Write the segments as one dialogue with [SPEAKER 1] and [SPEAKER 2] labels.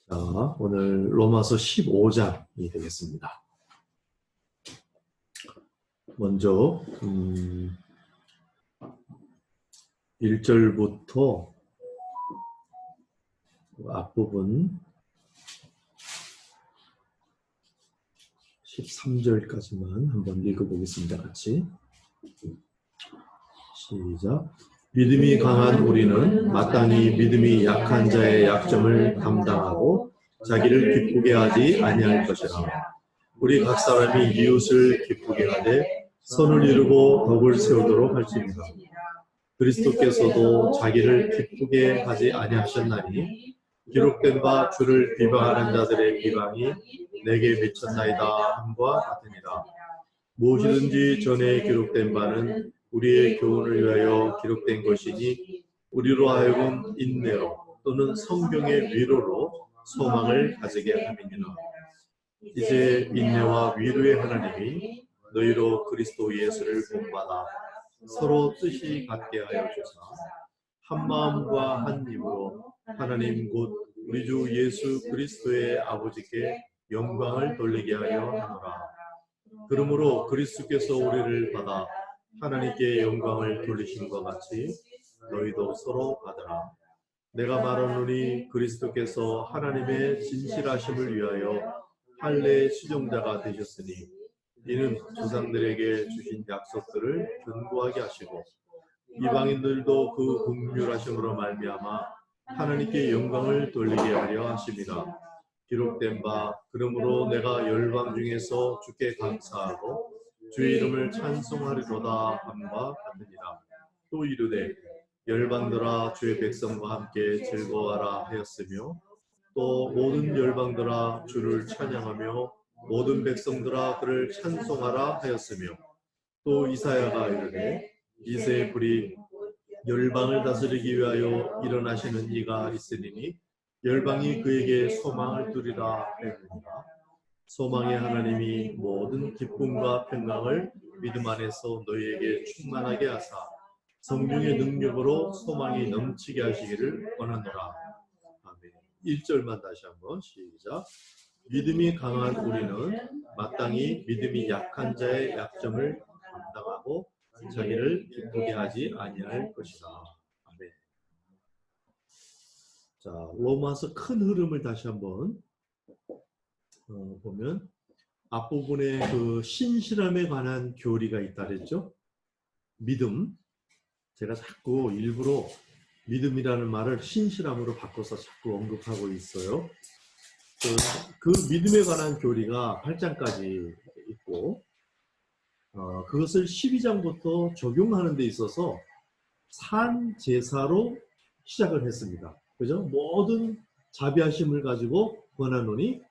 [SPEAKER 1] 자, 오늘 로마서 15장이 되겠습니다. 먼저 1절부터 앞부분 13절까지만 한번 읽어보겠습니다. 같이. 시작. 믿음이 강한 우리는 마땅히 믿음이 약한 자의 약점을 담당하고 자기를 기쁘게 하지 아니할 것이라. 우리 각 사람이 이웃을 기쁘게 하되 선을 이루고 덕을 세우도록 할지니라. 그리스도께서도 자기를 기쁘게 하지 아니하셨나니 기록된 바 주를 비방하는 자들의 비방이 내게 미쳤나이다 함과 같으니라. 무엇이든지 전에 기록된 바는 우리의 교훈을 위하여 기록된 것이니 우리로 하여금 인내로 또는 성경의 위로로 소망을 가지게 함이니라. 이제 인내와 위로의 하나님이 너희로 그리스도 예수를 본받아 서로 뜻이 같게 하여 주사 한 마음과 한 입으로 하나님 곧 우리 주 예수 그리스도의 아버지께 영광을 돌리게 하려 하노라. 그러므로 그리스도께서 우리를 받아 하나님께 영광을 돌리심과 같이 너희도 서로 받으라. 내가 말하노니 그리스도께서 하나님의 진실하심을 위하여 할례의 수종자가 되셨으니 이는 조상들에게 주신 약속들을 견고하게 하시고 이방인들도 그 긍휼하심으로 말미암아 하나님께 영광을 돌리게 하려 하심이라. 기록된 바 그러므로 내가 열방 중에서 주께 감사하고 주의 이름을 찬송하리로다 함과 같으니라. 또 이르되 열방들아 주의 백성과 함께 즐거워하라 하였으며 또 모든 열방들아 주를 찬양하며 모든 백성들아 그를 찬송하라 하였으며 또 이사야가 이르되 이새의 불이 열방을 다스리기 위하여 일어나시는 이가 있으리니 열방이 그에게 소망을 두리라 하였느니라. 소망의 하나님이 모든 기쁨과 평강을 믿음 안에서 너희에게 충만하게 하사 성령의 능력으로 소망이 넘치게 하시기를 원하노라. 아멘. 1절만 다시 한번 시작. 믿음이 강한 우리는 마땅히 믿음이 약한 자의 약점을 감당하고 자기를 기쁘게 하지 아니할 것이다. 아멘. 자, 로마서 큰 흐름을 다시 한번 보면 앞부분에 그 신실함에 관한 교리가 있다 그랬죠. 믿음. 제가 자꾸 일부러 믿음이라는 말을 신실함으로 바꿔서 자꾸 언급하고 있어요. 그 믿음에 관한 교리가 8장까지 있고 그것을 12장부터 적용하는 데 있어서 산제사로 시작을 했습니다. 그죠? 모든 자비하심을 가지고 권하노니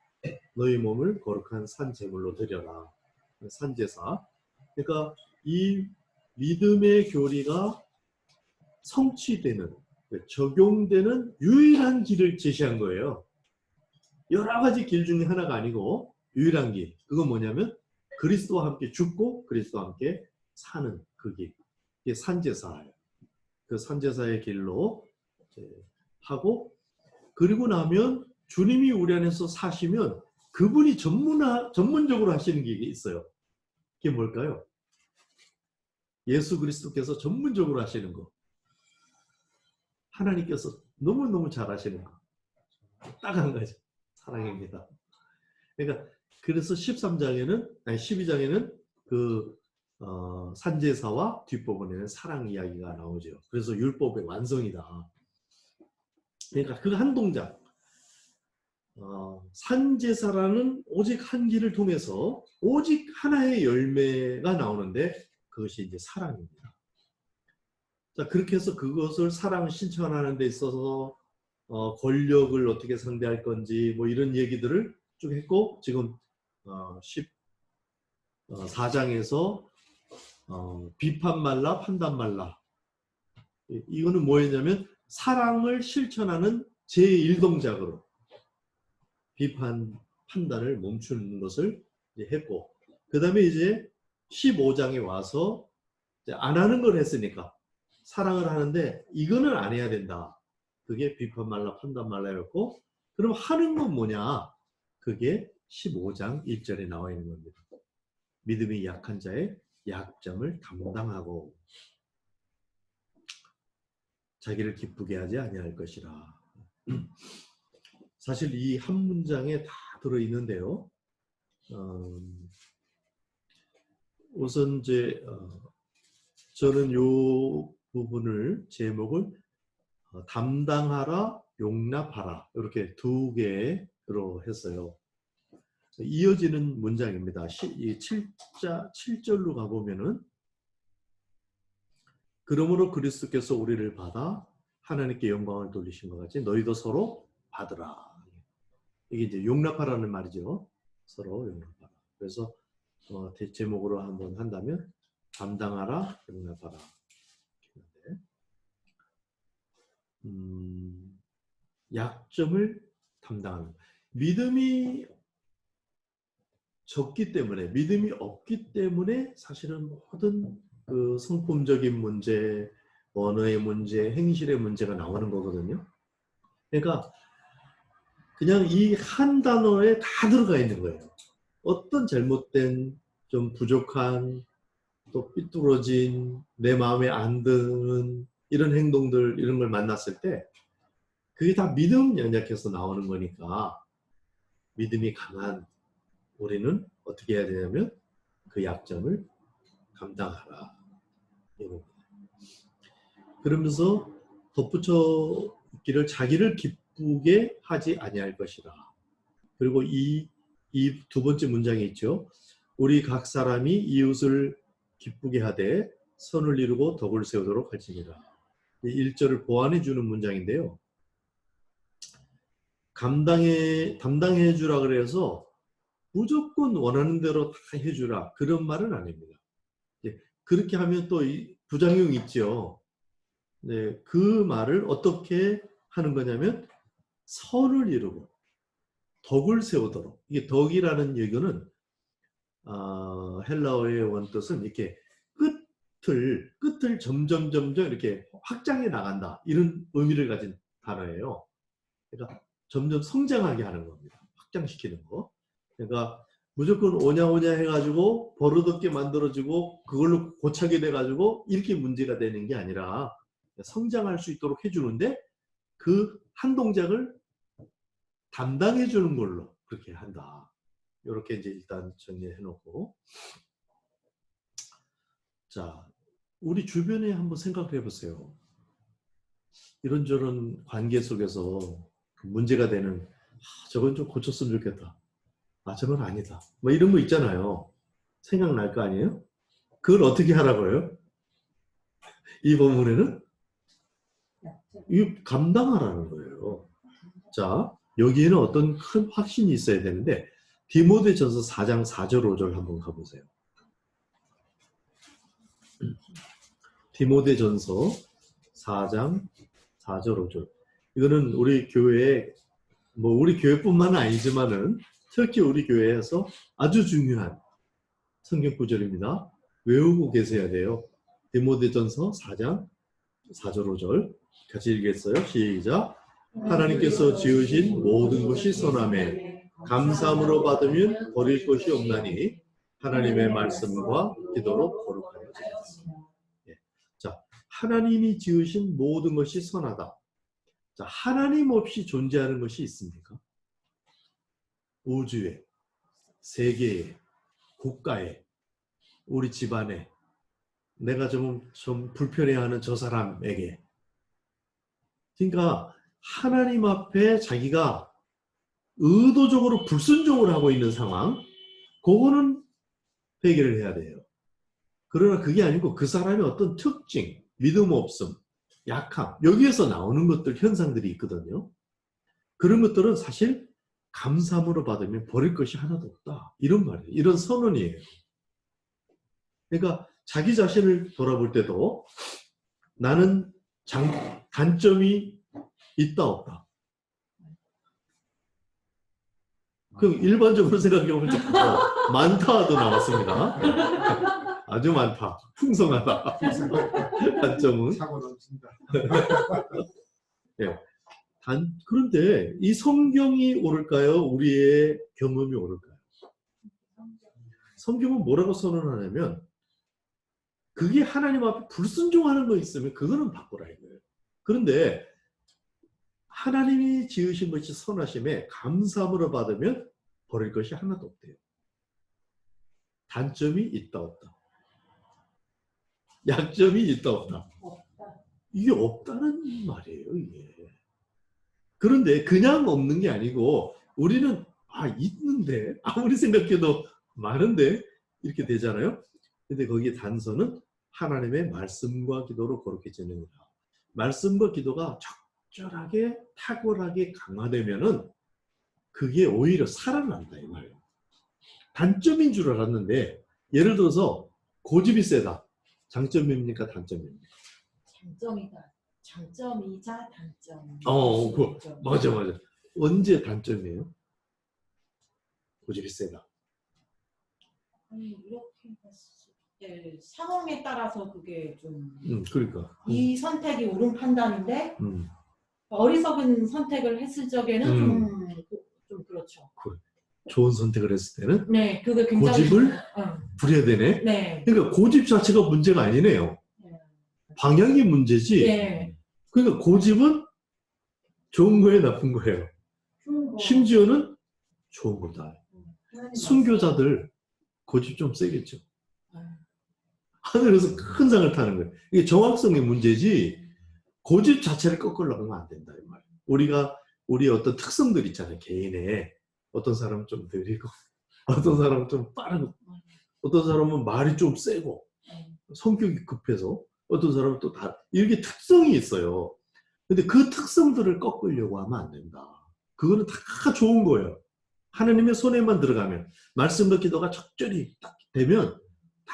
[SPEAKER 1] 너희 몸을 거룩한 산제물로 드려라. 산제사. 그러니까 이 믿음의 교리가 성취되는, 적용되는 유일한 길을 제시한 거예요. 여러 가지 길 중에 하나가 아니고 유일한 길. 그건 뭐냐면 그리스도와 함께 죽고 그리스도와 함께 사는 그 길. 이게 산제사예요. 그 산제사의 길로 하고 그리고 나면 주님이 우리 안에서 사시면 그분이 전문적으로 하시는 게 있어요. 그게 뭘까요? 예수 그리스도께서 전문적으로 하시는 거. 하나님께서 너무너무 잘 하시는 거. 딱 한 가지. 사랑입니다. 그러니까 그래서 12장에는 그 산제사와 뒷부분에는 사랑 이야기가 나오죠. 그래서 율법의 완성이다. 그러니까 그 한 동작. 산제사라는 오직 한 길을 통해서 오직 하나의 열매가 나오는데 그것이 이제 사랑입니다. 자, 그렇게 해서 그것을 사랑 실천하는 데 있어서 권력을 어떻게 상대할 건지 뭐 이런 얘기들을 쭉 했고 지금 14장에서 비판 말라 판단 말라. 이거는 뭐였냐면 사랑을 실천하는 제1동작으로 비판 판단을 멈추는 것을 이제 했고 그 다음에 이제 15장에 와서 이제 안 하는 걸 했으니까 사랑을 하는데 이거는 안 해야 된다. 그게 비판 말라 판단 말라였고 그럼 하는 건 뭐냐? 그게 15장 1절에 나와 있는 겁니다. 믿음이 약한 자의 약점을 담당하고 자기를 기쁘게 하지 아니할 것이라. 사실 이 한 문장에 다 들어있는데요. 우선 저는 이 부분을 제목을 담당하라, 용납하라 이렇게 두 개로 했어요. 이어지는 문장입니다. 7절로 가보면은 그러므로 그리스도께서 우리를 받아 하나님께 영광을 돌리신 것 같이 너희도 서로 받으라. 이게 이제 용납하라는 말이죠. 서로 용납하라. 그래서 제목으로 한번 한다면 담당하라, 용납하라. 약점을 담당하는 믿음이 적기 때문에 믿음이 없기 때문에 사실은 모든 그 성품적인 문제, 언어의 문제, 행실의 문제가 나오는 거거든요. 그러니까 그냥 이 한 단어에 다 들어가 있는 거예요. 어떤 잘못된, 좀 부족한, 또 삐뚤어진, 내 마음에 안 드는 이런 행동들, 이런 걸 만났을 때 그게 다 믿음 연약해서 나오는 거니까 믿음이 강한 우리는 어떻게 해야 되냐면 그 약점을 감당하라. 이겁니다. 그러면서 덧붙여 있기를 자기를 기쁘게 하지 아니할 것이라. 그리고 이 두 번째 문장에 있죠. 우리 각 사람이 이웃을 기쁘게 하되 선을 이루고 덕을 세우도록 할지니라. 1절을 보완해 주는 문장인데요. 담당해 주라 그래서 무조건 원하는 대로 다 해주라 그런 말은 아닙니다. 그렇게 하면 또 부작용이 있죠. 네, 그 말을 어떻게 하는 거냐면 선을 이루고 덕을 세우도록. 이게 덕이라는 얘기는 헬라어의 원뜻은 이렇게 끝을 점점 이렇게 확장해 나간다 이런 의미를 가진 단어예요. 그러니까 점점 성장하게 하는 겁니다. 확장시키는 거. 그러니까 무조건 오냐오냐 해가지고 버릇없게 만들어지고 그걸로 고착이 돼가지고 이렇게 문제가 되는 게 아니라 성장할 수 있도록 해주는데 그 한 동작을 담당해 주는 걸로 그렇게 한다. 이렇게 이제 일단 정리해 놓고, 자, 우리 주변에 한번 생각해 보세요. 이런저런 관계 속에서 문제가 되는 저건 좀 고쳤으면 좋겠다. 저건 아니다. 뭐 이런 거 있잖아요. 생각날 거 아니에요? 그걸 어떻게 하라고요? 이 본문에는 이 감당하라는 거예요. 자, 여기에는 어떤 큰 확신이 있어야 되는데 디모데전서 4장 4절 5절 한번 가보세요. 디모데전서 4장 4절 5절. 이거는 우리 교회에 우리 교회뿐만 아니지만은 특히 우리 교회에서 아주 중요한 성경 구절입니다. 외우고 계셔야 돼요. 디모데전서 4장 4절 5절 같이 읽겠어요. 시작. 하나님께서 지으신 모든 것이 선하매 감사함으로 받으면 버릴 것이 없나니 하나님의 말씀과 기도로 거룩하여 지내라. 자, 하나님이 지으신 모든 것이 선하다. 자, 하나님 없이 존재하는 것이 있습니까? 우주에, 세계에, 국가에, 우리 집안에, 내가 좀 불편해하는 저 사람에게. 그러니까 하나님 앞에 자기가 의도적으로 불순종을 하고 있는 상황, 그거는 해결을 해야 돼요. 그러나 그게 아니고 그 사람의 어떤 특징, 믿음 없음, 약함, 여기에서 나오는 것들, 현상들이 있거든요. 그런 것들은 사실 감사함으로 받으면 버릴 것이 하나도 없다. 이런 말이에요. 이런 선언이에요. 그러니까 자기 자신을 돌아볼 때도 나는 단점이 있다 없다. 그럼 일반적으로 생각해보면 많다도 나왔습니다. 아주 많다. 풍성하다. 단점은.
[SPEAKER 2] 사고 넘친다.
[SPEAKER 1] 네. 그런데 이 성경이 옳을까요? 우리의 경험이 옳을까요? 성경은 뭐라고 선언하냐면 그게 하나님 앞에 불순종하는 거 있으면 그거는 바꾸라 이거예요. 그런데 하나님이 지으신 것이 선하심에 감사함으로 받으면 버릴 것이 하나도 없대요. 단점이 있다 없다. 약점이 있다 없다. 이게 없다는 말이에요. 이게. 그런데 그냥 없는 게 아니고 우리는 있는데 아무리 생각해도 많은데 이렇게 되잖아요. 근데 거기에 단서는 하나님의 말씀과 기도로 그렇게 진행을 하고 말씀과 기도가 적절하게 탁월하게 강화되면은 그게 오히려 살아난다 이 말이에요. 단점인 줄 알았는데 예를 들어서 고집이 세다. 장점입니까? 단점입니까?
[SPEAKER 2] 장점이자 단점.
[SPEAKER 1] 맞아. 언제 단점이에요? 고집이 세다.
[SPEAKER 2] 이렇게 봤을 때 상황에 따라서 그게 좀
[SPEAKER 1] 그러니까
[SPEAKER 2] 이 선택이 옳은 판단인데 어리석은 선택을 했을 적에는 좀 그렇죠.
[SPEAKER 1] 좋은 선택을 했을 때는
[SPEAKER 2] 네, 그게 굉장히
[SPEAKER 1] 고집을 부려야 되네.
[SPEAKER 2] 네.
[SPEAKER 1] 그러니까 고집 자체가 문제가 아니네요.
[SPEAKER 2] 네.
[SPEAKER 1] 방향이 문제지.
[SPEAKER 2] 네.
[SPEAKER 1] 그러니까 고집은 좋은 거예요, 나쁜 거예요. 심지어는 좋은 거다. 순교자들 고집 좀 세겠죠. 하늘에서 큰 상을 타는 거예요. 이게 정확성의 문제지 고집 자체를 거꾸로 하면 안 된다 이 말이에요. 우리의 어떤 특성들 있잖아요. 개인의 어떤 사람은 좀 느리고 어떤 사람은 좀 빠르고 어떤 사람은 말이 좀 세고 성격이 급해서 어떤 사람은 또 이렇게 특성이 있어요. 근데 그 특성들을 꺾으려고 하면 안 된다. 그거는 다 좋은 거예요. 하나님의 손에만 들어가면 말씀과 기도가 적절히 딱 되면 다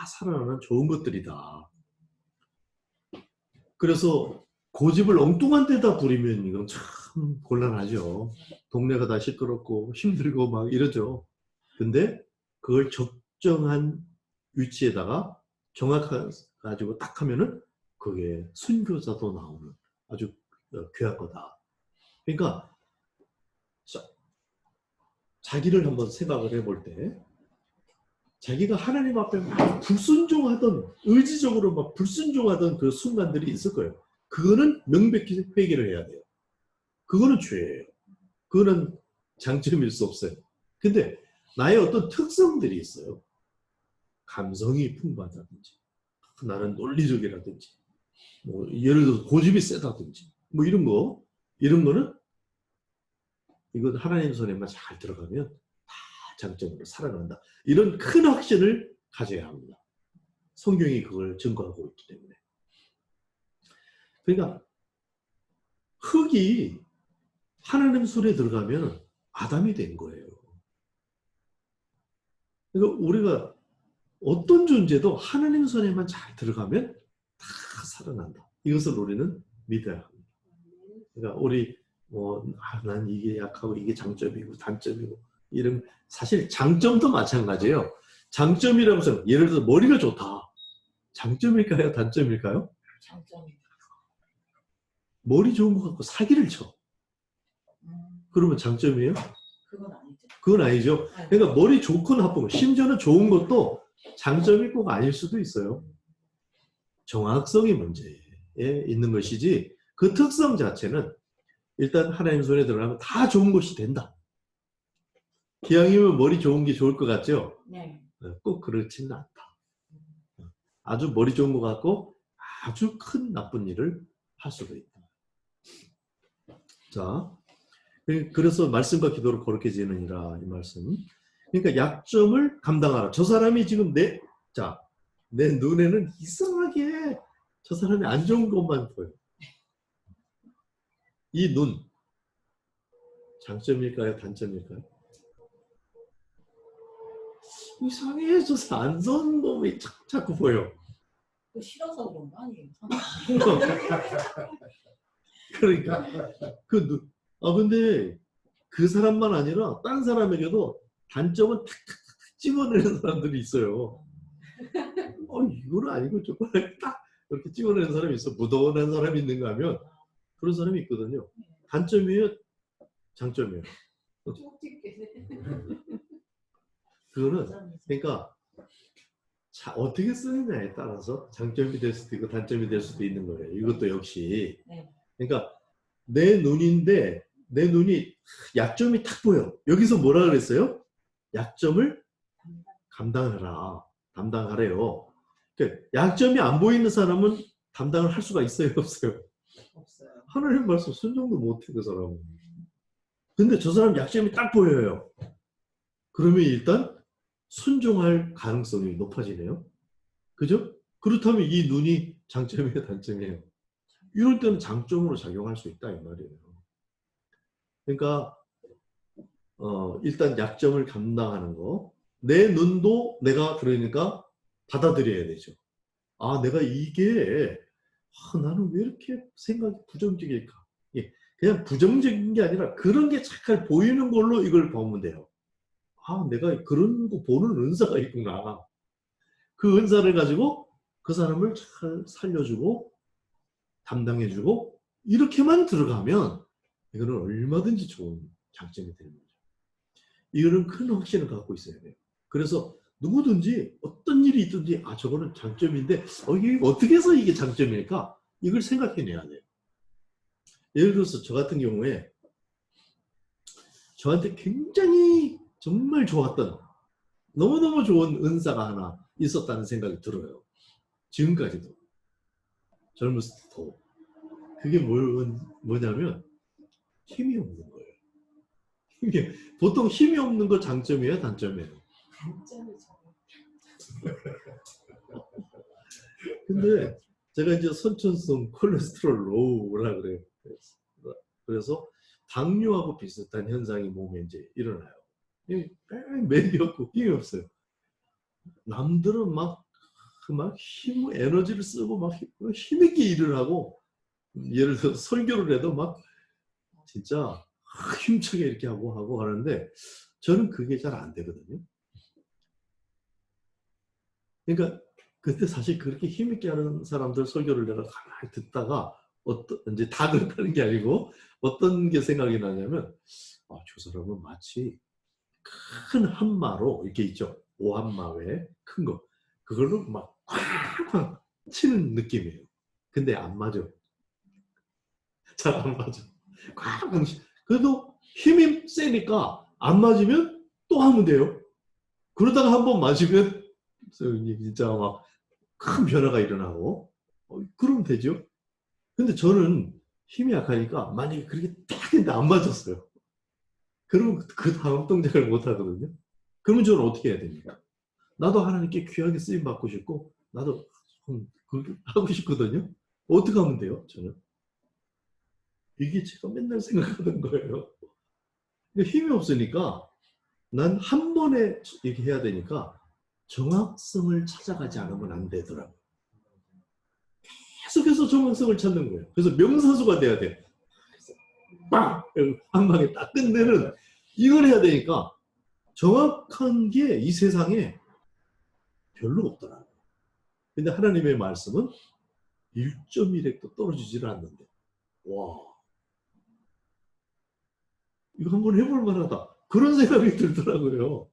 [SPEAKER 1] 살아나는 좋은 것들이다. 그래서 고집을 엉뚱한 데다 부리면 이건 참 곤란하죠. 동네가 다 시끄럽고 힘들고 막 이러죠. 근데 그걸 적정한 위치에다가 정확하게 가지고 딱 하면은 그게 순교자도 나오는 아주 귀한 거다. 그러니까 자기를 한번 생각을 해볼 때 자기가 하나님 앞에 막 불순종하던 의지적으로 막 불순종하던 그 순간들이 있을 거예요. 그거는 명백히 회개를 해야 돼요. 그거는 죄예요. 그거는 장점일 수 없어요. 근데 나의 어떤 특성들이 있어요. 감성이 풍부하다든지 나는 논리적이라든지 뭐 예를 들어서 고집이 세다든지 뭐 이런 거는 이건 하나님 손에만 잘 들어가면 다 장점으로 살아난다. 이런 큰 확신을 가져야 합니다. 성경이 그걸 증거하고 있기 때문에. 그러니까 흙이 하나님 손에 들어가면 아담이 된 거예요. 그러니까 우리가 어떤 존재도 하나님 손에만 잘 들어가면 다 살아난다. 이것을 우리는 믿어야 합니다. 그러니까 우리 난 이게 약하고 이게 장점이고 단점이고 이런 사실 장점도 마찬가지예요. 장점이라고 해서 예를 들어서 머리가 좋다. 장점일까요? 단점일까요?
[SPEAKER 2] 장점입니다.
[SPEAKER 1] 머리 좋은 것 같고 사기를 쳐. 그러면 장점이에요?
[SPEAKER 2] 그건 아니죠.
[SPEAKER 1] 그건 아니죠. 그러니까 머리 좋고 나쁘고 심지어는 좋은 것도 장점이 꼭 아닐 수도 있어요. 정확성이 문제에 있는 것이지 그 특성 자체는 일단 하나님 손에 들어가면 다 좋은 것이 된다. 기왕이면 머리 좋은 게 좋을 것 같죠?
[SPEAKER 2] 네.
[SPEAKER 1] 꼭 그렇지는 않다. 아주 머리 좋은 것 같고 아주 큰 나쁜 일을 할 수도 있다. 자, 그래서 말씀과 기도를 거룩히 지느니라 이 말씀. 그러니까 약점을 감당하라. 저 사람이 지금 내 눈에는 이상하게 저 사람이 안 좋은 것만 보여. 이 눈 장점일까요? 단점일까요? 이상해. 저 사람 안 좋은 놈이 자꾸 보여.
[SPEAKER 2] 싫어서 그런 거 아니에요?
[SPEAKER 1] 그러니까 근데 그 사람만 아니라 딴 사람에게도 단점은 탁탁탁 집어내는 사람들이 있어요. 이거는 아니고 저거는 딱 이렇게 집어내는 사람이 있어. 묻어내는 사람이 있는가 하면 그런 사람이 있거든요. 단점이에요? 장점이에요?
[SPEAKER 2] 쪽집게.
[SPEAKER 1] 그거는 그러니까 어떻게 쓰느냐에 따라서 장점이 될 수도 있고 단점이 될 수도 있는 거예요. 이것도 역시.
[SPEAKER 2] 네.
[SPEAKER 1] 그러니까 내 눈인데 내 눈이 약점이 탁 보여. 여기서 뭐라 그랬어요? 약점을 감당하라. 담당하래요. 그러니까 약점이 안 보이는 사람은 담당을 할 수가 있어요, 없어요?
[SPEAKER 2] 없어요.
[SPEAKER 1] 하나님 말씀 순종도 못해, 그 사람은. 근데 저 사람 약점이 딱 보여요. 그러면 일단 순종할 가능성이 높아지네요. 그죠? 그렇다면 이 눈이 장점이에요, 단점이에요? 이럴 때는 장점으로 작용할 수 있다, 이 말이에요. 그러니까 일단 약점을 감당하는 거. 내 눈도 내가 그러니까 받아들여야 되죠. 아, 내가 이게 나는 왜 이렇게 생각이 부정적일까? 예, 그냥 부정적인 게 아니라 그런 게 잘 보이는 걸로 이걸 보면 돼요. 아, 내가 그런 거 보는 은사가 있구나. 그 은사를 가지고 그 사람을 잘 살려주고 담당해주고 이렇게만 들어가면 이거는 얼마든지 좋은 장점이 되는 거죠. 이거는 큰 확신을 갖고 있어야 돼요. 그래서 누구든지 어떤 일이 있든지 저거는 장점인데 이게 어떻게 해서 이게 장점일까? 이걸 생각해내야 돼요. 예를 들어서 저 같은 경우에 저한테 굉장히 정말 좋았던 너무너무 좋은 은사가 하나 있었다는 생각이 들어요. 지금까지도. 젊었을 때도. 그게 뭐냐면 힘이 없는 거예요. 보통 힘이 없는 거 장점이에요, 단점이에요?
[SPEAKER 2] 단점이죠.
[SPEAKER 1] 근데 제가 이제 선천성 콜레스테롤 로우라 그래요. 그래서 당뇨하고 비슷한 현상이 몸에 이제 일어나요. 맥이 없고 힘이 없어요. 남들은 막 에너지를 쓰고 막 힘있게 일을 하고, 예를 들어 설교를 해도 막 진짜 힘차게 이렇게 하고 하는데 저는 그게 잘 안 되거든요. 그러니까 그때 사실 그렇게 힘있게 하는 사람들 설교를 내가 가만히 듣다가 이제 다 그렇다는 게 아니고 어떤 게 생각이 나냐면 저 사람은 마치 큰 한마로 이렇게 있죠. 오한마 외에 큰 거. 그걸로 막 쾅쾅 치는 느낌이에요. 근데 안 맞아. 잘 안 맞아. 쾅쾅. 그래도 힘이 세니까 안 맞으면 또 하면 돼요. 그러다가 한 번 맞으면 진짜 막 큰 변화가 일어나고 그러면 되죠. 근데 저는 힘이 약하니까 만약에 그렇게 딱 했는데 안 맞았어요. 그러면 그 다음 동작을 못 하거든요. 그러면 저는 어떻게 해야 됩니까? 나도 하나님께 귀하게 쓰임 받고 싶고 나도 그렇게 하고 싶거든요. 어떻게 하면 돼요? 저는 이게 제가 맨날 생각하던 거예요. 힘이 없으니까 난 한 번에 이렇게 해야 되니까 정확성을 찾아가지 않으면 안 되더라고요. 계속해서 정확성을 찾는 거예요. 그래서 명사수가 돼야 돼. 빵! 한 방에 딱 끝내는 이걸 해야 되니까 정확한 게 이 세상에 별로 없더라고요. 근데 하나님의 말씀은 1.1획도 떨어지지를 않는데 와 이거 한번 해볼 만하다. 그런 생각이 들더라고요.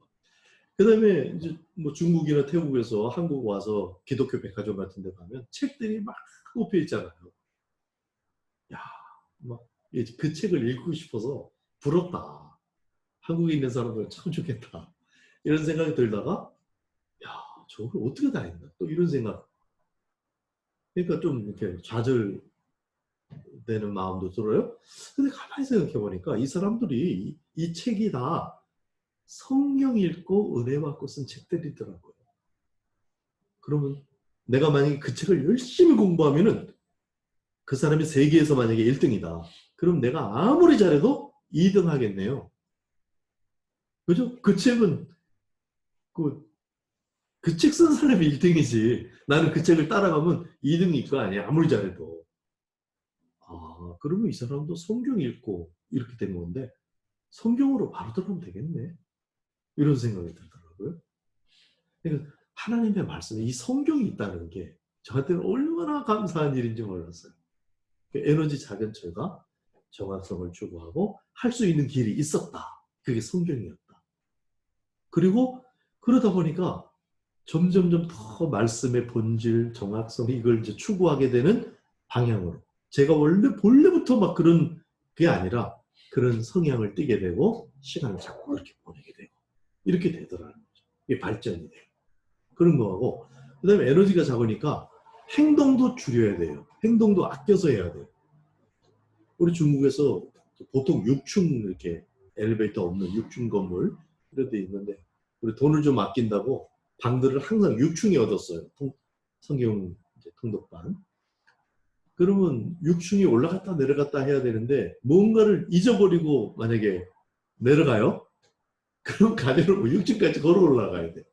[SPEAKER 1] 그 다음에 이제 뭐 중국이나 태국에서 한국 와서 기독교 백화점 같은 데 가면 책들이 막 꼽혀 있잖아요. 야, 막 그 책을 읽고 싶어서 부럽다. 한국에 있는 사람들 참 좋겠다. 이런 생각이 들다가 야, 저걸 어떻게 다 했나? 또 이런 생각. 그러니까 좀 이렇게 좌절되는 마음도 들어요. 근데 가만히 생각해 보니까 이 사람들이 이 책이 다 성경 읽고 은혜 받고 쓴 책들이더라고요. 그러면 내가 만약에 그 책을 열심히 공부하면은 그 사람이 세계에서 만약에 1등이다. 그럼 내가 아무리 잘해도 2등 하겠네요. 그죠? 그 책은 그 책 쓴 사람이 1등이지. 나는 그 책을 따라가면 2등일 거 아니야. 아무리 잘해도. 그러면 이 사람도 성경 읽고 이렇게 된 건데 성경으로 바로 들어가면 되겠네. 이런 생각이 들더라고요. 그러니까 하나님의 말씀에 이 성경이 있다는 게 저한테는 얼마나 감사한 일인지 몰랐어요. 에너지 작은 제가 정확성을 추구하고 할 수 있는 길이 있었다. 그게 성경이었다. 그리고 그러다 보니까 점점점 더 말씀의 본질, 정확성 이걸 이제 추구하게 되는 방향으로 제가 본래부터 막 그런 게 아니라 그런 성향을 띠게 되고 시간을 자꾸 그렇게 보내게 되고 이렇게 되더라는 거죠. 이게 발전이 돼요. 그런 거하고 그다음에 에너지가 작으니까 행동도 줄여야 돼요. 행동도 아껴서 해야 돼요. 우리 중국에서 보통 6층 이렇게 엘리베이터 없는 6층 건물 이런 데 있는데 우리 돈을 좀 아낀다고 방들을 항상 6층에 얻었어요. 성경 통독반. 그러면 6층이 올라갔다 내려갔다 해야 되는데 뭔가를 잊어버리고 만약에 내려가요? 그럼 가지고 6층까지 걸어 올라가야 돼.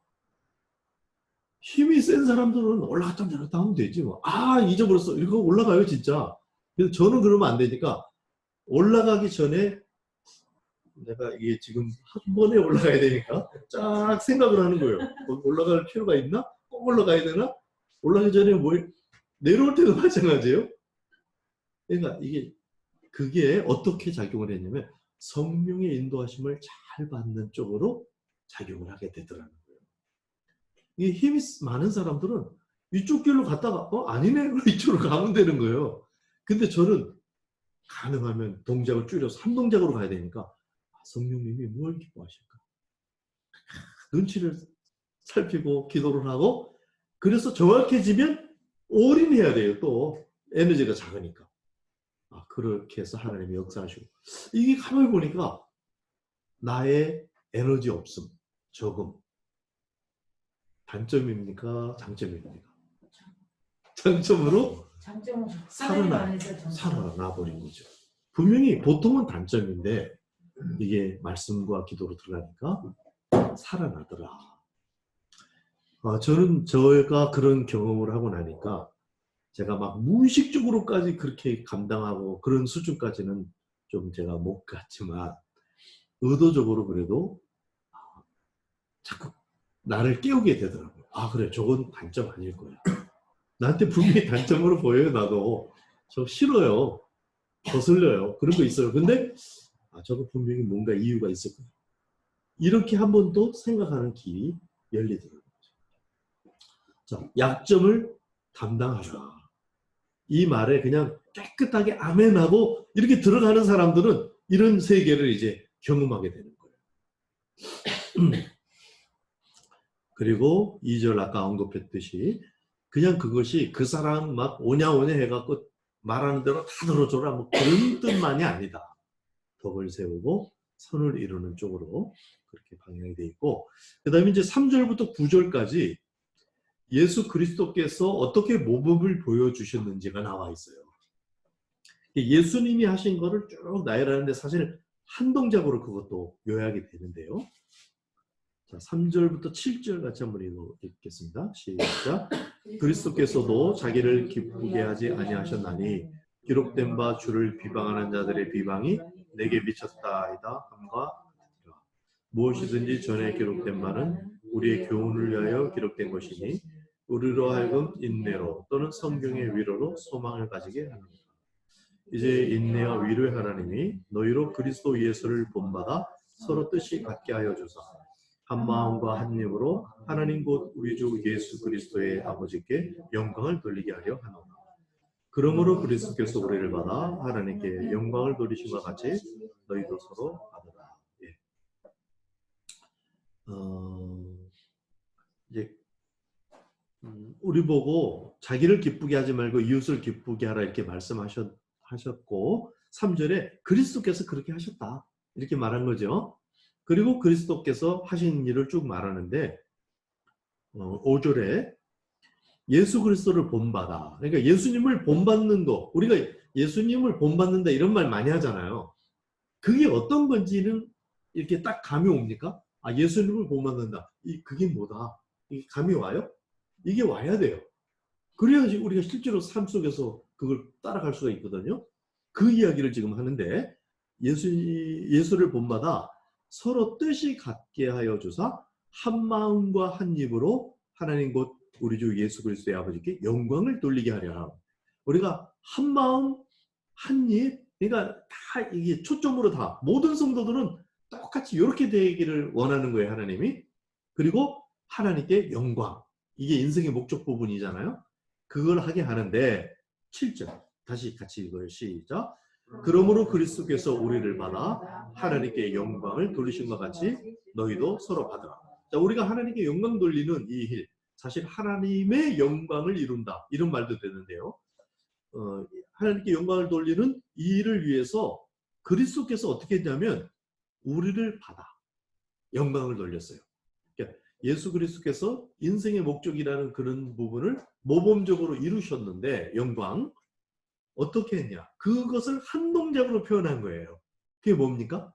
[SPEAKER 1] 힘이 센 사람들은 올라갔다 내려갔다 하면 되지 뭐. 아 잊어버렸어. 이거 올라가요 진짜. 그래서 저는 그러면 안 되니까 올라가기 전에 내가 이게 지금 한 번에 올라가야 되니까 쫙 생각을 하는 거예요. 올라갈 필요가 있나? 꼭 올라가야 되나? 올라가기 전에 뭐 내려올 때도 마찬가지예요. 그러니까 그게 어떻게 작용을 했냐면 성령의 인도하심을 잘 받는 쪽으로 작용을 하게 되더라는 거예요. 이 힘이 많은 사람들은 이쪽 길로 갔다가 아니네 이쪽으로 가면 되는 거예요. 근데 저는 가능하면 동작을 줄여서 한 동작으로 가야 되니까 성령님이 뭘 기뻐하실까? 눈치를 살피고 기도를 하고 그래서 정확해지면 올인해야 돼요. 또 에너지가 작으니까. 그렇게 해서 하나님이 역사하시고 이게 가만히 보니까 나의 에너지 없음, 적음 단점입니까? 장점입니까? 장점으로 살아나 버린 거죠. 분명히 보통은 단점인데 이게 말씀과 기도로 들어가니까 살아나더라. 저는 저희가 그런 경험을 하고 나니까 제가 막 무의식적으로까지 그렇게 감당하고 그런 수준까지는 좀 제가 못 갔지만 의도적으로 그래도 자꾸 나를 깨우게 되더라고요. 그래 저건 단점 아닐 거야. 나한테 분명히 단점으로 보여요. 나도 저 싫어요. 거슬려요. 그런 거 있어요. 근데 저거 분명히 뭔가 이유가 있을 거야. 이렇게 한 번 더 생각하는 길이 열리더라고요. 자, 약점을 담당하라. 이 말에 그냥 깨끗하게 아멘하고 이렇게 들어가는 사람들은 이런 세계를 이제 경험하게 되는 거예요. 그리고 2절 아까 언급했듯이 그냥 그것이 그 사람 막 오냐오냐 해갖고 말하는 대로 다 들어줘라 뭐 그런 뜻만이 아니다. 덕을 세우고 선을 이루는 쪽으로 그렇게 방향이 돼 있고 그 다음에 이제 3절부터 9절까지 예수 그리스도께서 어떻게 모범을 보여주셨는지가 나와 있어요. 예수님이 하신 거를 쭉 나열하는데 사실 한 동작으로 그것도 요약이 되는데요. 자, 3절부터 7절 같이 한번 읽겠습니다. 시작. 그리스도께서도 자기를 기쁘게 하지 아니하셨나니 기록된 바 주를 비방하는 자들의 비방이 내게 미쳤다이다 함과 같으라. 무엇이든지 전에 기록된 바는 우리의 교훈을 위하여 기록된 것이니 우리로 하여금 인내로 또는 성경의 위로로 소망을 가지게 합니다. 이제 인내와 위로의 하나님이 너희로 그리스도 예수를 본받아 서로 뜻이 같게 하여 주사 한 마음과 한 입으로 하나님 곧 우리 주 예수 그리스도의 아버지께 영광을 돌리게 하려 하노라. 그러므로 그리스도께서 우리를 받아 하나님께 영광을 돌리심과 같이 너희도 서로 받으라. 예. 이제 우리 보고 자기를 기쁘게 하지 말고 이웃을 기쁘게 하라 이렇게 말씀하셨고 3절에 그리스도께서 그렇게 하셨다 이렇게 말한 거죠. 그리고 그리스도께서 하신 일을 쭉 말하는데 5절에 예수 그리스도를 본받아. 그러니까 예수님을 본받는 거. 우리가 예수님을 본받는다 이런 말 많이 하잖아요. 그게 어떤 건지는 이렇게 딱 감이 옵니까? 예수님을 본받는다. 그게 뭐다? 이게 감이 와요? 이게 와야 돼요. 그래야지 우리가 실제로 삶 속에서 그걸 따라갈 수가 있거든요. 그 이야기를 지금 하는데 예수를 본받아 서로 뜻이 같게 하여 주사 한 마음과 한 입으로 하나님 곧 우리 주 예수 그리스도의 아버지께 영광을 돌리게 하려. 우리가 한 마음 한 입 그러니까 다 이게 초점으로 다 모든 성도들은 똑같이 이렇게 되기를 원하는 거예요, 하나님이. 그리고 하나님께 영광. 이게 인생의 목적 부분이잖아요. 그걸 하게 하는데 7절 다시 같이 읽어요. 시작. 그러므로 그리스도께서 우리를 받아 하나님께 영광을 돌리신 것 같이 너희도 서로 받으라. 자, 우리가 하나님께 영광 돌리는 이 일, 사실 하나님의 영광을 이룬다. 이런 말도 되는데요. 하나님께 영광을 돌리는 이 일을 위해서 그리스도께서 어떻게 했냐면 우리를 받아 영광을 돌렸어요. 그러니까 예수 그리스도께서 인생의 목적이라는 그런 부분을 모범적으로 이루셨는데 영광 어떻게 했냐? 그것을 한 동작으로 표현한 거예요. 그게 뭡니까?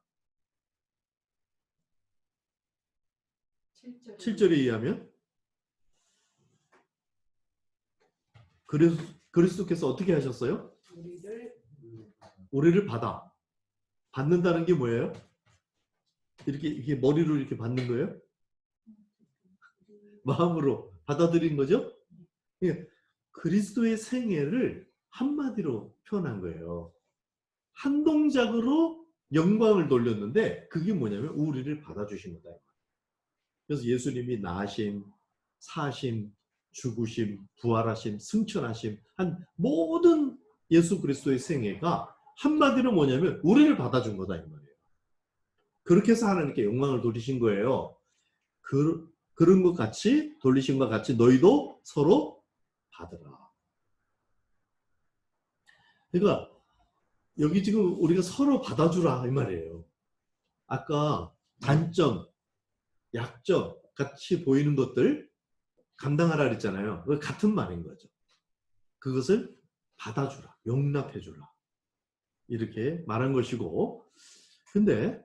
[SPEAKER 1] 7절에 의하면 그리스도께서 어떻게 하셨어요? 우리를 받아. 받는다는 게 뭐예요? 이렇게 머리로 이렇게 받는 거예요? 마음으로 받아들인 거죠? 그리스도의 생애를 한마디로 표현한 거예요. 한 동작으로 영광을 돌렸는데 그게 뭐냐면 우리를 받아주신 거다. 그래서 예수님이 나심, 사심, 죽으심, 부활하심, 승천하심 한 모든 예수 그리스도의 생애가 한마디로 뭐냐면 우리를 받아준 거다 이 말이에요. 그렇게 해서 하나님께 영광을 돌리신 거예요. 그런 것 같이 돌리신 것 같이 너희도 서로 받으라. 그러니까 여기 지금 우리가 서로 받아주라 이 말이에요. 아까 단점, 약점 같이 보이는 것들 감당하라 그랬잖아요. 같은 말인 거죠. 그것을 받아주라, 용납해주라 이렇게 말한 것이고, 근데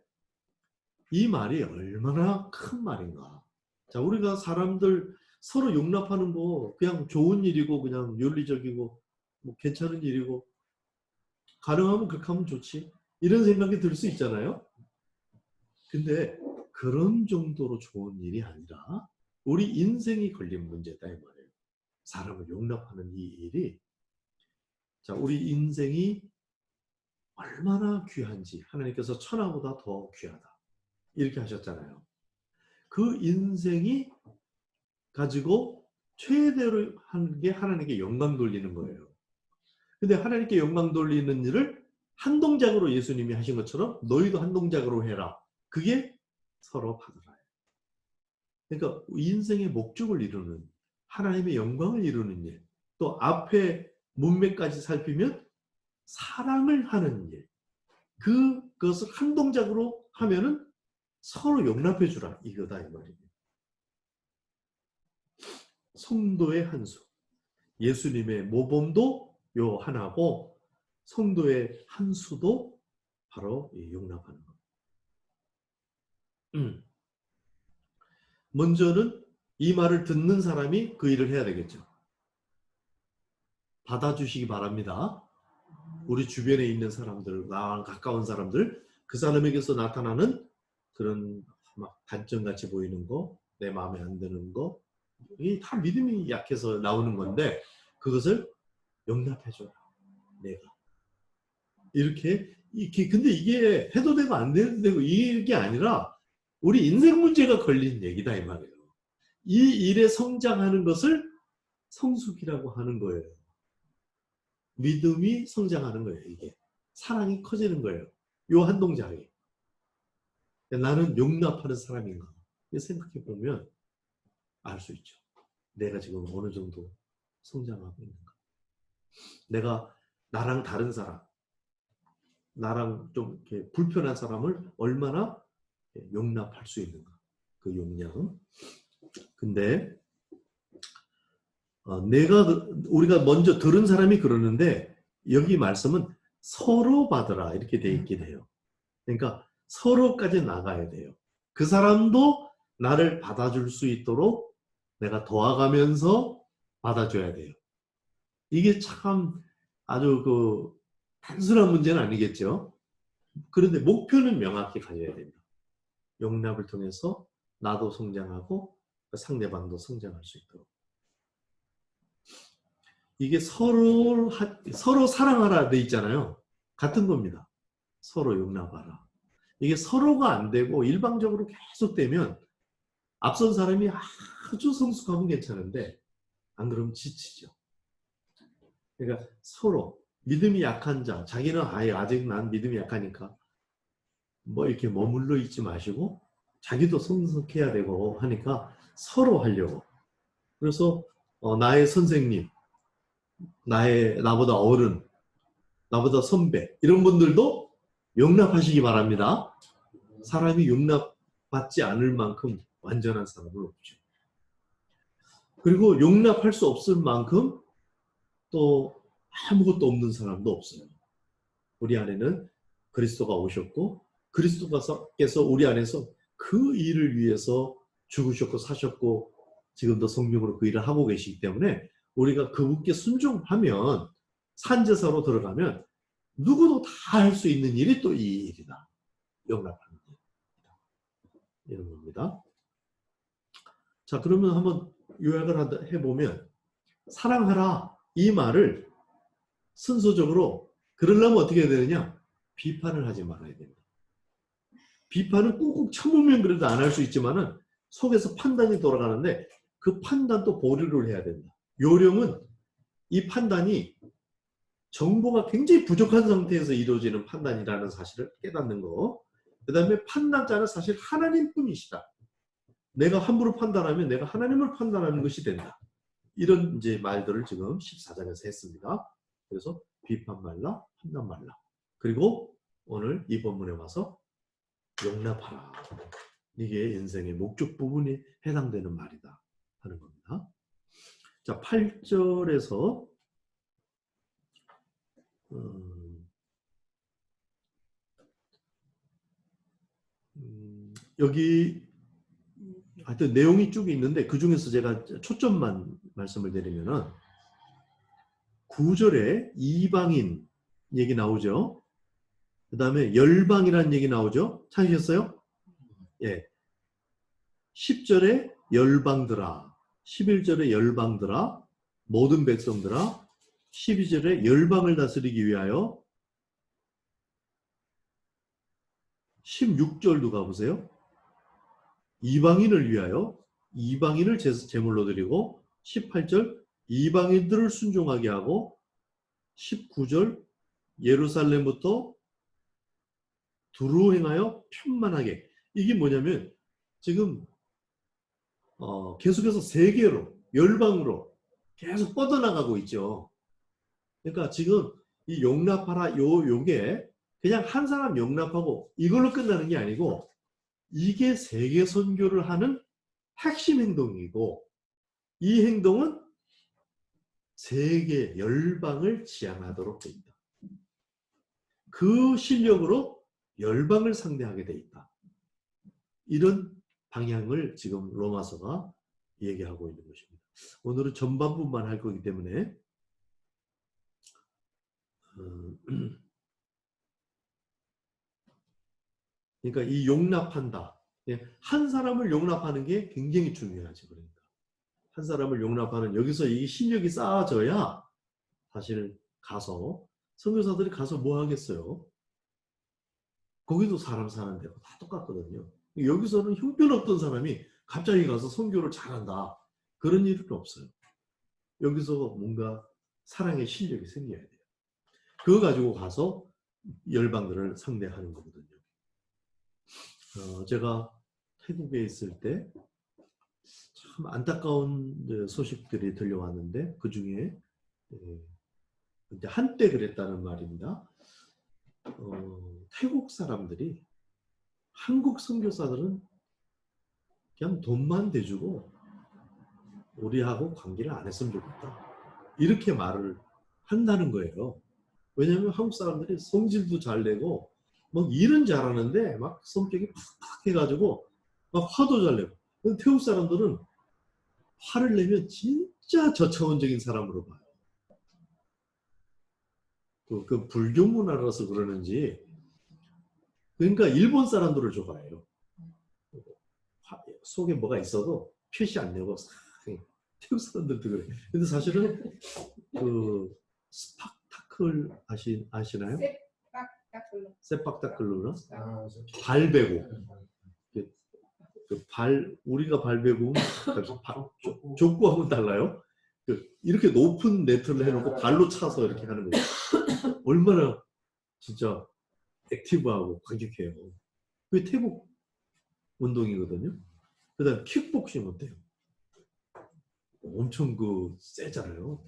[SPEAKER 1] 이 말이 얼마나 큰 말인가. 자, 우리가 사람들 서로 용납하는 거 그냥 좋은 일이고 그냥 윤리적이고 뭐 괜찮은 일이고 가능하면 그렇게 하면 좋지 이런 생각이 들 수 있잖아요. 근데 그런 정도로 좋은 일이 아니라 우리 인생이 걸린 문제다 이 말이에요. 사람을 용납하는 이 일이, 자, 우리 인생이 얼마나 귀한지 하나님께서 천하보다 더 귀하다 이렇게 하셨잖아요. 그 인생이 가지고 최대로 하는 게 하나님께 영광 돌리는 거예요. 근데 하나님께 영광 돌리는 일을 한 동작으로 예수님이 하신 것처럼 너희도 한 동작으로 해라. 그게 서로 받으라. 그러니까 인생의 목적을 이루는, 하나님의 영광을 이루는 일, 또 앞에 문맥까지 살피면 사랑을 하는 일, 그것을 한 동작으로 하면은 서로 용납해 주라 이거다 이 말이에요. 성도의 한 수, 예수님의 모범도 요 하나고 성도의 한 수도 바로 용납하는 것. 먼저는 이 말을 듣는 사람이 그 일을 해야 되겠죠. 받아주시기 바랍니다. 우리 주변에 있는 사람들, 나랑 가까운 사람들, 그 사람에게서 나타나는 그런 막 단점같이 보이는 거, 내 마음에 안 드는 거, 이게 다 믿음이 약해서 나오는 건데 그것을 용납해줘라. 내가 이렇게 근데 이게 해도 되고 안 해도 되고 이게 아니라 우리 인생 문제가 걸린 얘기다 이 말이에요. 이 일에 성장하는 것을 성숙이라고 하는 거예요. 믿음이 성장하는 거예요. 이게 사랑이 커지는 거예요. 요 한 동작이 나는 용납하는 사람인가 생각해 보면 알 수 있죠. 내가 지금 어느 정도 성장하고 있는가. 내가 나랑 다른 사람, 나랑 좀 이렇게 불편한 사람을 얼마나 용납할 수 있는가. 그 용량. 근데 우리가 먼저 들은 사람이 그러는데 여기 말씀은 서로 받으라 이렇게 돼 있긴 해요. 그러니까 서로까지 나가야 돼요. 그 사람도 나를 받아줄 수 있도록 내가 도와가면서 받아줘야 돼요. 이게 참 아주 단순한 문제는 아니겠죠. 그런데 목표는 명확히 가져야 됩니다. 용납을 통해서 나도 성장하고 상대방도 성장할 수 있도록. 이게 서로 사랑하라 돼 있잖아요. 같은 겁니다. 서로 용납하라. 이게 서로가 안 되고 일방적으로 계속되면 앞선 사람이 아주 성숙하면 괜찮은데 안 그러면 지치죠. 그러니까 서로 믿음이 약한 자, 자기는 아직 난 믿음이 약하니까 뭐 이렇게 머물러 있지 마시고 자기도 성숙해야 되고 하니까 서로 하려고. 그래서 나의 선생님, 나보다 어른, 나보다 선배 이런 분들도 용납하시기 바랍니다. 사람이 용납받지 않을 만큼 완전한 사람은 없죠. 그리고 용납할 수 없을 만큼 또 아무것도 없는 사람도 없어요. 우리 안에는 그리스도가 오셨고 그리스도께서 우리 안에서 그 일을 위해서 죽으셨고 사셨고 지금도 성령으로 그 일을 하고 계시기 때문에 우리가 그분께 순종하면 산제사로 들어가면 누구도 다 할 수 있는 일이 또 이 일이다. 용납하는 일. 이런 겁니다. 자, 그러면 한번 요약을 해보면 사랑하라 이 말을 순서적으로 그러려면 어떻게 해야 되느냐? 비판을 하지 말아야 됩니다. 비판은 꾹꾹 참으면 그래도 안 할 수 있지만은 속에서 판단이 돌아가는데 그 판단도 보류를 해야 된다. 요령은 이 판단이 정보가 굉장히 부족한 상태에서 이루어지는 판단이라는 사실을 깨닫는 거. 그 다음에 판단자는 사실 하나님뿐이시다. 내가 함부로 판단하면 내가 하나님을 판단하는 것이 된다. 이런 이제 말들을 지금 14장에서 했습니다. 그래서 비판 말라, 판단 말라. 그리고 오늘 이 본문에 와서 용납하라. 이게 인생의 목적 부분이 해당되는 말이다 하는 겁니다. 자, 8절에서 여기 하여튼 내용이 쭉 있는데 그 중에서 제가 초점만 말씀을 드리면은 9절에 이방인 얘기 나오죠. 그 다음에 열방이라는 얘기 나오죠. 찾으셨어요? 예. 10절에 열방들아, 11절에 열방들아, 모든 백성들아, 12절에 열방을 다스리기 위하여, 16절도 가보세요. 이방인을 위하여 이방인을 제물로 드리고, 18절 이방인들을 순종하게 하고, 19절 예루살렘부터 두루 행하여 편만하게. 이게 뭐냐면 지금 계속해서 세계로 열방으로 계속 뻗어나가고 있죠. 그러니까 지금 이 용납하라 요게 그냥 한 사람 용납하고 이걸로 끝나는 게 아니고 이게 세계 선교를 하는 핵심 행동이고 이 행동은 세계 열방을 지향하도록 돼 있다. 그 실력으로 열방을 상대하게 돼 있다. 이런 방향을 지금 로마서가 얘기하고 있는 것입니다. 오늘은 전반부만 할 거기 때문에 그러니까 이 용납한다. 한 사람을 용납하는 게 굉장히 중요하죠. 그러니까 한 사람을 용납하는 여기서 이 실력이 쌓아져야 사실 가서 선교사들이 가서 뭐 하겠어요? 거기도 사람 사는 데고 다 똑같거든요. 여기서는 형편없던 사람이 갑자기 가서 선교를 잘한다. 그런 일은 없어요. 여기서 뭔가 사랑의 실력이 생겨야 돼요. 그거 가지고 가서 열방들을 상대하는 거거든요. 제가 태국에 있을 때 참 안타까운 소식들이 들려왔는데 그 중에 한때 그랬다는 말입니다. 태국 사람들이 한국 선교사들은 그냥 돈만 대주고 우리하고 관계를 안 했으면 좋겠다. 이렇게 말을 한다는 거예요. 왜냐하면 한국 사람들이 성질도 잘 내고 막 일은 잘하는데 막 성격이 팍팍 해가지고 막 화도 잘 내고. 근데 태국 사람들은 화를 내면 진짜 저차원적인 사람으로 봐요. 그 불교 문화라서 그러는지 그러니까 일본 사람들을 좋아해요. 속에 뭐가 있어도 표시 안 내고 태국 사람들도 그래. 근데 사실은 그 스파타클 아시나요? 세팍타클루나
[SPEAKER 3] 아,
[SPEAKER 1] 발배고 우리가 발배고 족구하고는 달라요. 이렇게 높은 네트를 해놓고 발로 차서 이렇게 하는 거예요. 얼마나 진짜 액티브하고 과격해요. 그게 태국 운동이거든요. 그다음 킥복싱 어때요? 엄청 세잖아요.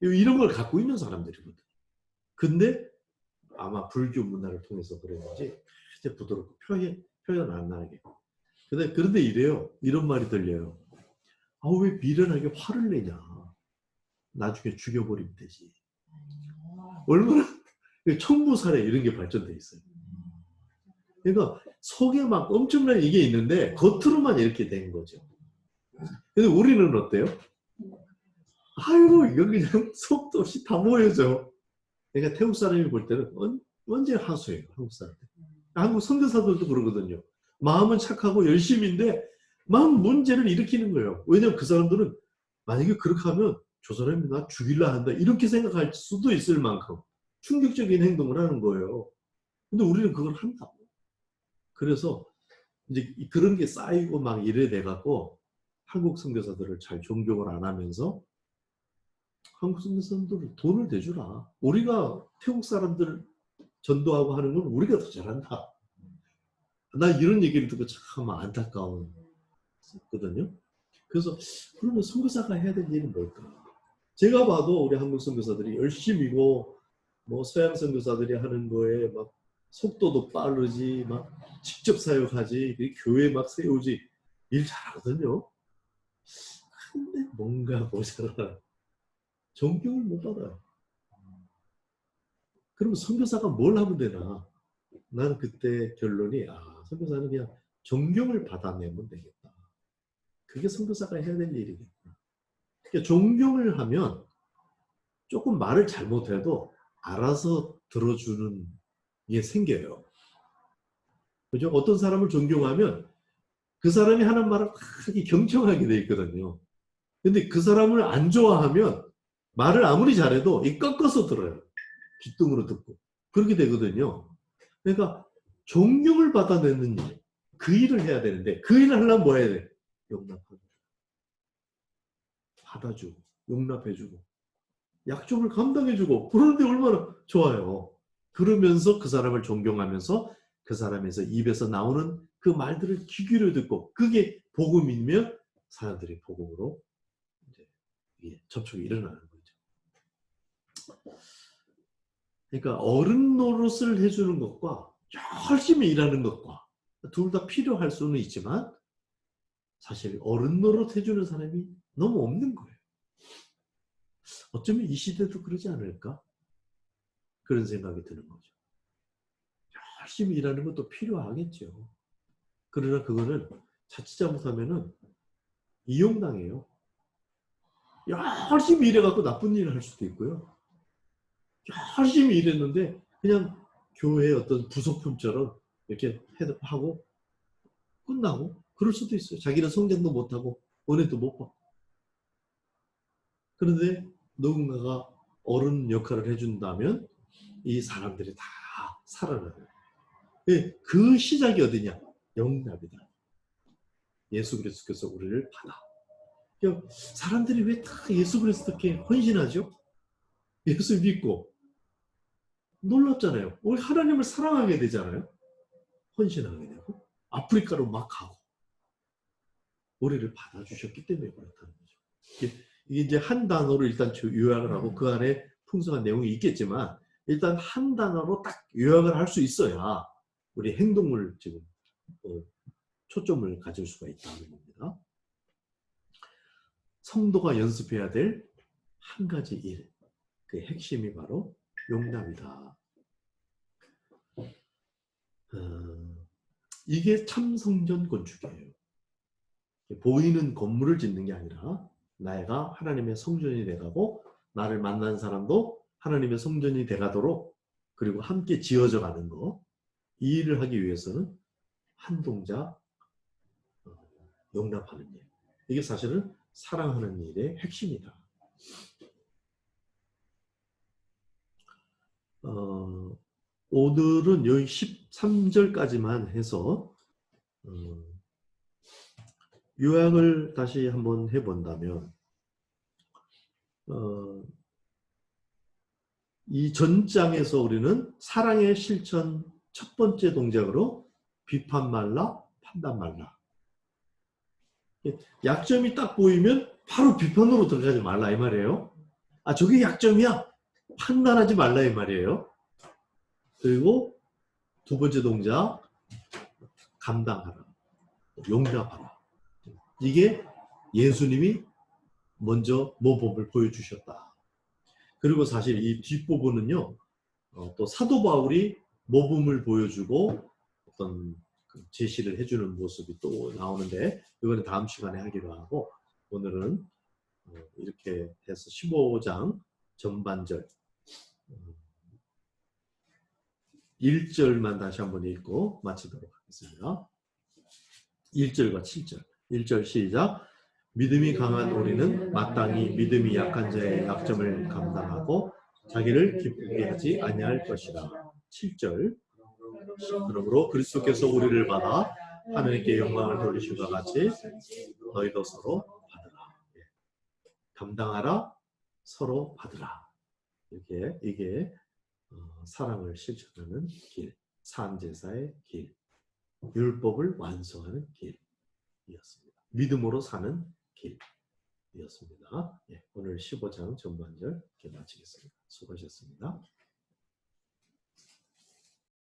[SPEAKER 1] 이런 걸 갖고 있는 사람들이거든. 근데 아마 불교 문화를 통해서 그랬는지 이제 부드럽고 표현 안 나게. 그런데 이래요. 이런 말이 들려요. 아, 왜 미련하게 화를 내냐. 나중에 죽여버리면 되지. 얼마나 청부살해 이런 게 발전돼 있어요. 그러니까 속에 막 엄청난 이게 있는데 겉으로만 이렇게 된 거죠. 근데 우리는 어때요? 아이고 이거 그냥 속도 없이 다 보여져. 그러니까 태국 사람이 볼 때는 언제 하수예요. 한국 사람들. 한국 선교사들도 그러거든요. 마음은 착하고 열심인데 막 문제를 일으키는 거예요. 왜냐면 그 사람들은 만약에 그렇게 하면 저 사람이 나 죽일라 한다 이렇게 생각할 수도 있을 만큼 충격적인 행동을 하는 거예요. 근데 우리는 그걸 한다고. 그래서 이제 그런 게 쌓이고 막 이래 돼갖고 한국 선교사들을 잘 존경을 안 하면서 한국 선교사들은 돈을 대주라. 우리가 태국 사람들 전도하고 하는 건 우리가 더 잘한다. 나 이런 얘기를 듣고 참 안타까웠거든요. 그래서 그러면 선교사가 해야 될 일은 뭘까? 제가 봐도 우리 한국 선교사들이 열심히고 뭐 서양 선교사들이 하는 거에 막 속도도 빠르지 막 직접 사역하지 교회 막 세우지 일 잘하거든요. 근데 뭔가 모자라. 존경을 못 받아요. 그럼 선교사가 뭘 하면 되나? 나는 그때 결론이 선교사는 그냥 존경을 받아내면 되겠다. 그게 선교사가 해야 될 일이겠다. 그러니까 존경을 하면 조금 말을 잘못해도 알아서 들어주는 게 생겨요. 그죠? 어떤 사람을 존경하면 그 사람이 하는 말을 크게 경청하게 돼 있거든요. 근데 그 사람을 안 좋아하면 말을 아무리 잘해도 꺾어서 들어요. 귓등으로 듣고. 그렇게 되거든요. 그러니까 존경을 받아내는 일, 그 일을 해야 되는데 그 일을 하려면 뭐 해야 돼? 용납하고 받아주고 용납해주고 약점을 감당해주고 그러는데 얼마나 좋아요. 그러면서 그 사람을 존경하면서 그 사람에서 입에서 나오는 그 말들을 귀 기울여 듣고 그게 복음이면 사람들이 복음으로 이제 접촉이 일어나는 거죠. 그러니까 어른 노릇을 해주는 것과 열심히 일하는 것과 둘 다 필요할 수는 있지만 사실 어른 노릇 해주는 사람이 너무 없는 거예요. 어쩌면 이 시대도 그러지 않을까? 그런 생각이 드는 거죠. 열심히 일하는 것도 필요하겠죠. 그러나 그거는 자칫 잘못하면은 이용당해요. 열심히 일해갖고 나쁜 일을 할 수도 있고요. 열심히 일했는데 그냥 교회의 어떤 부속품처럼 이렇게 하고 끝나고 그럴 수도 있어요. 자기는 성장도 못하고 은혜도 못 받고. 그런데 누군가가 어른 역할을 해준다면 이 사람들이 다 살아나요. 그 시작이 어디냐? 영납이다. 예수 그리스도께서 우리를 받아. 그러니까 사람들이 왜 다 예수 그리스도께 헌신하죠? 예수 믿고 놀랍잖아요. 우리 하나님을 사랑하게 되잖아요. 헌신하게 되고 아프리카로 막 가고 우리를 받아주셨기 때문에 그렇다는 거죠. 이게 이제 한 단어로 일단 요약을 하고 그 안에 풍성한 내용이 있겠지만 일단 한 단어로 딱 요약을 할 수 있어야 우리 행동을 지금 초점을 가질 수가 있다는 겁니다. 성도가 연습해야 될 한 가지 일, 그 핵심이 바로 용납이다. 이게 참 성전 건축이에요. 보이는 건물을 짓는 게 아니라 내가 하나님의 성전이 돼가고 나를 만난 사람도 하나님의 성전이 돼가도록 그리고 함께 지어져 가는 거, 이 일을 하기 위해서는 한 동작 용납하는 일. 이게 사실은 사랑하는 일의 핵심이다. 오늘은 여기 13절까지만 해서 요약을 다시 한번 해본다면 이 전장에서 우리는 사랑의 실천 첫 번째 동작으로 비판 말라, 판단 말라. 약점이 딱 보이면 바로 비판으로 들어가지 말라 이 말이에요. 아, 저게 약점이야. 판단하지 말라 이 말이에요. 그리고 두 번째 동작, 감당하라, 용납하라. 이게 예수님이 먼저 모범을 보여주셨다. 그리고 사실 이 뒷부분은요, 또 사도 바울이 모범을 보여주고 어떤 제시를 해주는 모습이 또 나오는데, 이거는 다음 시간에 하기로 하고, 오늘은 이렇게 해서 15장 전반절 1절만 다시 한번 읽고 마치도록 하겠습니다. 1절과 7절. 1절 시작. 믿음이 강한 우리는 마땅히 믿음이 약한 자의 약점을 감당하고 자기를 기쁘게 하지 아니할 것이라. 7절. 그러므로 그리스도께서 우리를 받아 하나님께 영광을 돌리심과 같이 너희도 서로 받으라. 감당하라, 서로 받으라. 이게 사랑을 실천하는 길, 산제사의 길, 율법을 완성하는 길이었습니다. 믿음으로 사는 길이었습니다. 오늘 15장 전반절 이렇게 마치겠습니다. 수고하셨습니다.